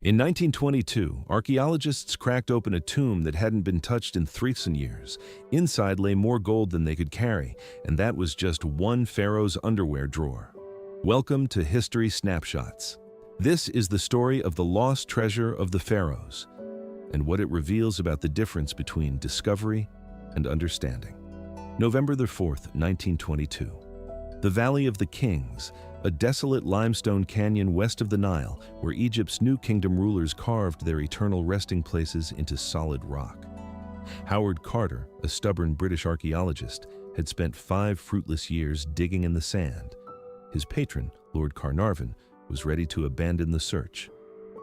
In 1922, archaeologists cracked open a tomb that hadn't been touched in 3,000 years. Inside lay more gold than they could carry, and that was just one pharaoh's underwear drawer. Welcome to History Snapshots. This is the story of the lost treasure of the pharaohs, and what it reveals about the difference between discovery and understanding. November the 4th, 1922. The Valley of the Kings, a desolate limestone canyon west of the Nile, where Egypt's New Kingdom rulers carved their eternal resting places into solid rock. Howard Carter, a stubborn British archaeologist, had spent 5 fruitless years digging in the sand. His patron, Lord Carnarvon, was ready to abandon the search.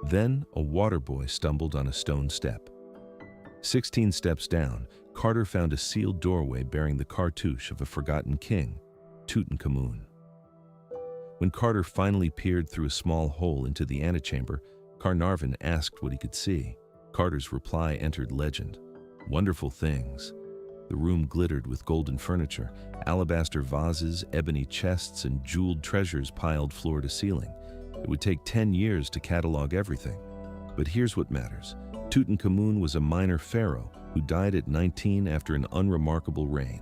Then a water boy stumbled on a stone step. 16 steps down, Carter found a sealed doorway bearing the cartouche of a forgotten king, Tutankhamun. When Carter finally peered through a small hole into the antechamber, Carnarvon asked what he could see. Carter's reply entered legend. Wonderful things. The room glittered with golden furniture, alabaster vases, ebony chests, and jeweled treasures piled floor to ceiling. It would take 10 years to catalog everything. But here's what matters. Tutankhamun was a minor pharaoh who died at 19 after an unremarkable reign.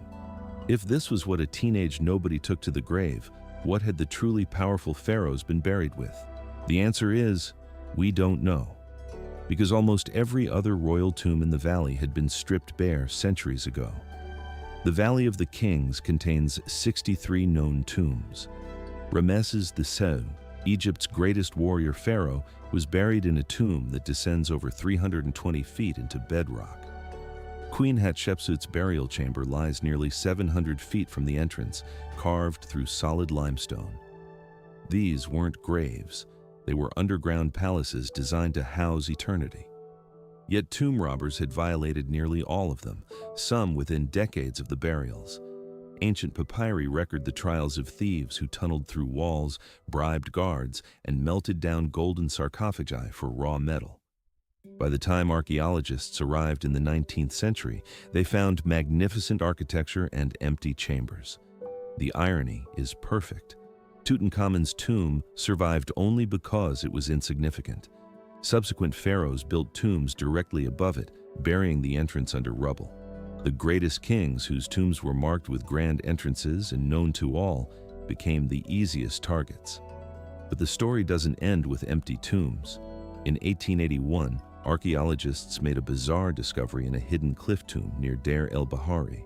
If this was what a teenage nobody took to the grave, what had the truly powerful pharaohs been buried with? The answer is, we don't know. Because almost every other royal tomb in the valley had been stripped bare centuries ago. The Valley of the Kings contains 63 known tombs. Ramesses II, Egypt's greatest warrior pharaoh, was buried in a tomb that descends over 320 feet into bedrock. Queen Hatshepsut's burial chamber lies nearly 700 feet from the entrance, carved through solid limestone. These weren't graves. They were underground palaces designed to house eternity. Yet tomb robbers had violated nearly all of them, some within decades of the burials. Ancient papyri record the trials of thieves who tunneled through walls, bribed guards, and melted down golden sarcophagi for raw metal. By the time archaeologists arrived in the 19th century, they found magnificent architecture and empty chambers. The irony is perfect. Tutankhamun's tomb survived only because it was insignificant. Subsequent pharaohs built tombs directly above it, burying the entrance under rubble. The greatest kings, whose tombs were marked with grand entrances and known to all, became the easiest targets. But the story doesn't end with empty tombs. In 1881, archaeologists made a bizarre discovery in a hidden cliff tomb near Deir el-Bahari.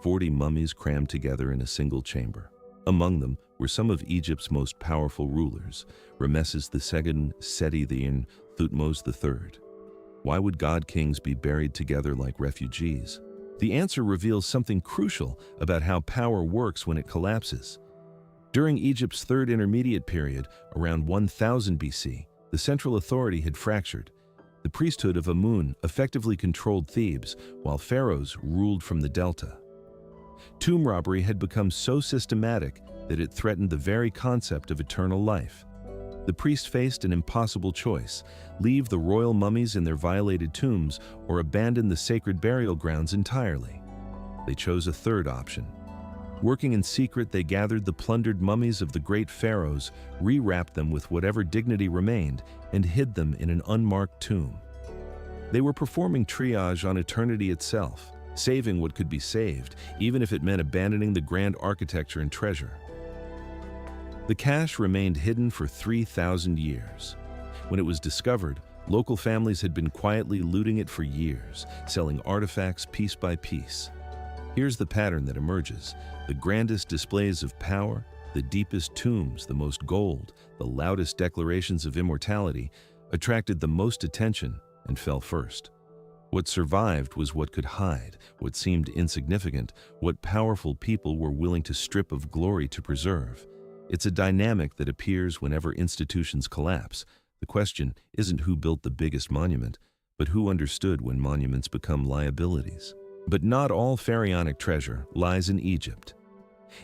40 mummies crammed together in a single chamber. Among them were some of Egypt's most powerful rulers, Ramesses II, Seti I, Thutmose III. Why would god-kings be buried together like refugees? The answer reveals something crucial about how power works when it collapses. During Egypt's third intermediate period, around 1000 BC, the central authority had fractured. The priesthood of Amun effectively controlled Thebes, while pharaohs ruled from the delta. Tomb robbery had become so systematic that it threatened the very concept of eternal life. The priest faced an impossible choice: leave the royal mummies in their violated tombs or abandon the sacred burial grounds entirely. They chose a third option. Working in secret, they gathered the plundered mummies of the great pharaohs, rewrapped them with whatever dignity remained, and hid them in an unmarked tomb. They were performing triage on eternity itself, saving what could be saved, even if it meant abandoning the grand architecture and treasure. The cache remained hidden for 3,000 years. When it was discovered, local families had been quietly looting it for years, selling artifacts piece by piece. Here's the pattern that emerges. The grandest displays of power, the deepest tombs, the most gold, the loudest declarations of immortality, attracted the most attention and fell first. What survived was what could hide, what seemed insignificant, what powerful people were willing to strip of glory to preserve. It's a dynamic that appears whenever institutions collapse. The question isn't who built the biggest monument, but who understood when monuments become liabilities. But not all pharaonic treasure lies in Egypt.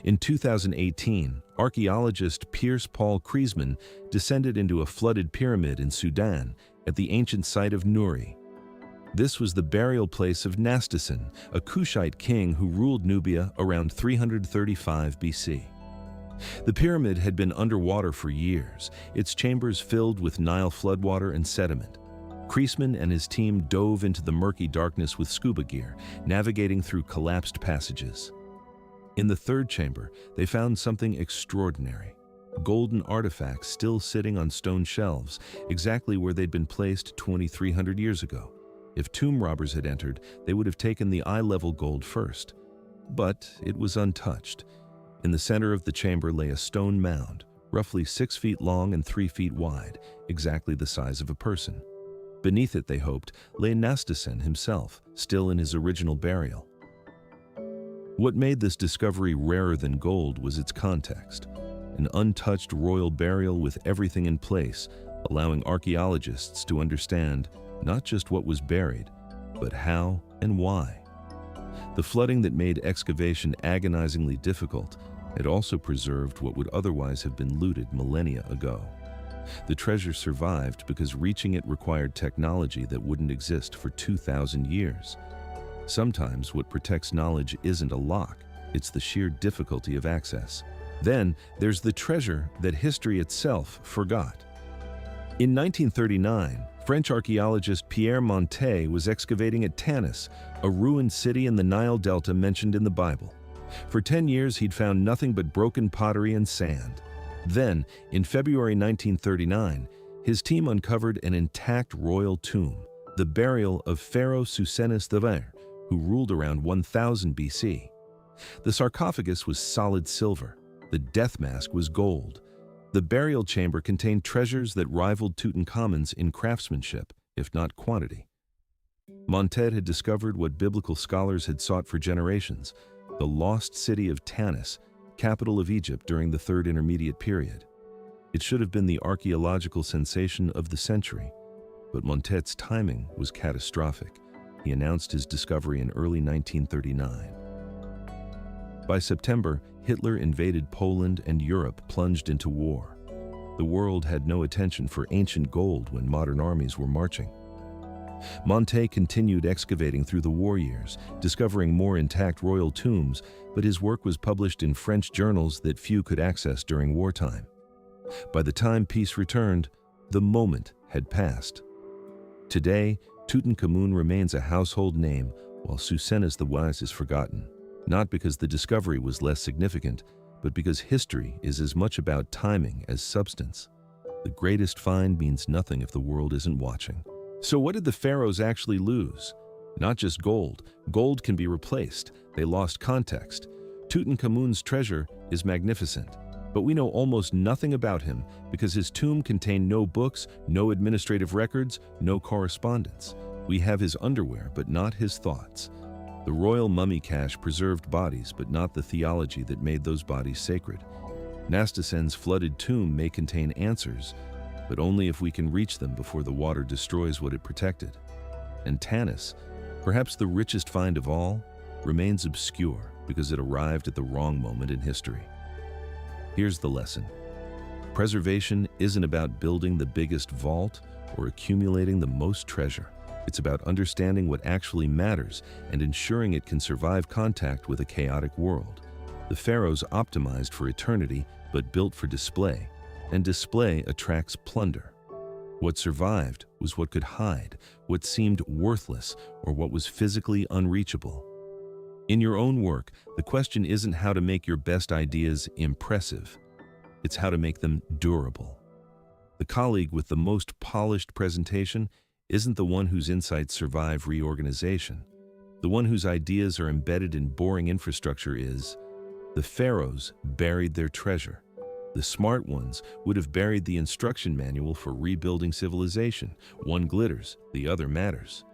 In 2018, archaeologist Piers Paul Kriesman descended into a flooded pyramid in Sudan at the ancient site of Nuri. This was the burial place of Nastasen, a Kushite king who ruled Nubia around 335 BC. The pyramid had been underwater for years, its chambers filled with Nile floodwater and sediment. Kreisman and his team dove into the murky darkness with scuba gear, navigating through collapsed passages. In the third chamber, they found something extraordinary. Golden artifacts still sitting on stone shelves, exactly where they'd been placed 2,300 years ago. If tomb robbers had entered, they would have taken the eye-level gold first. But it was untouched. In the center of the chamber lay a stone mound, roughly 6 feet long and 3 feet wide, exactly the size of a person. Beneath it, they hoped, lay Nastasen himself, still in his original burial. What made this discovery rarer than gold was its context. An untouched royal burial with everything in place, allowing archaeologists to understand not just what was buried, but how and why. The flooding that made excavation agonizingly difficult had also preserved what would otherwise have been looted millennia ago. The treasure survived because reaching it required technology that wouldn't exist for 2,000 years. Sometimes what protects knowledge isn't a lock, it's the sheer difficulty of access. Then there's the treasure that history itself forgot. In 1939, French archaeologist Pierre Montet was excavating at Tanis, a ruined city in the Nile Delta mentioned in the Bible. For 10 years, he'd found nothing but broken pottery and sand. Then, in February 1939, his team uncovered an intact royal tomb, the burial of Pharaoh Susenes Deir, who ruled around 1000 BC. The sarcophagus was solid silver. The death mask was gold. The burial chamber contained treasures that rivaled Tutankhamun's in craftsmanship, if not quantity. Montet had discovered what biblical scholars had sought for generations, the lost city of Tanis, capital of Egypt during the Third Intermediate Period. It should have been the archaeological sensation of the century, but Montet's timing was catastrophic. He announced his discovery in early 1939. By September, Hitler invaded Poland and Europe plunged into war. The world had no attention for ancient gold when modern armies were marching. Montet continued excavating through the war years, discovering more intact royal tombs, but his work was published in French journals that few could access during wartime. By the time peace returned, the moment had passed. Today, Tutankhamun remains a household name, while Susenes the Wise is forgotten. Not because the discovery was less significant, but because history is as much about timing as substance. The greatest find means nothing if the world isn't watching. So what did the pharaohs actually lose? Not just gold. Gold can be replaced. They lost context. Tutankhamun's treasure is magnificent, but we know almost nothing about him because his tomb contained no books, no administrative records, no correspondence. We have his underwear, but not his thoughts. The royal mummy cache preserved bodies, but not the theology that made those bodies sacred. Nastasen's flooded tomb may contain answers, but only if we can reach them before the water destroys what it protected. And Tanis, perhaps the richest find of all, remains obscure because it arrived at the wrong moment in history. Here's the lesson. Preservation isn't about building the biggest vault or accumulating the most treasure. It's about understanding what actually matters and ensuring it can survive contact with a chaotic world. The pharaohs optimized for eternity, but built for display, and display attracts plunder. What survived was what could hide, what seemed worthless, or what was physically unreachable. In your own work, the question isn't how to make your best ideas impressive. It's how to make them durable. The colleague with the most polished presentation isn't the one whose insights survive reorganization. The one whose ideas are embedded in boring infrastructure is, the pharaohs buried their treasure. The smart ones would have buried the instruction manual for rebuilding civilization. One glitters, the other matters.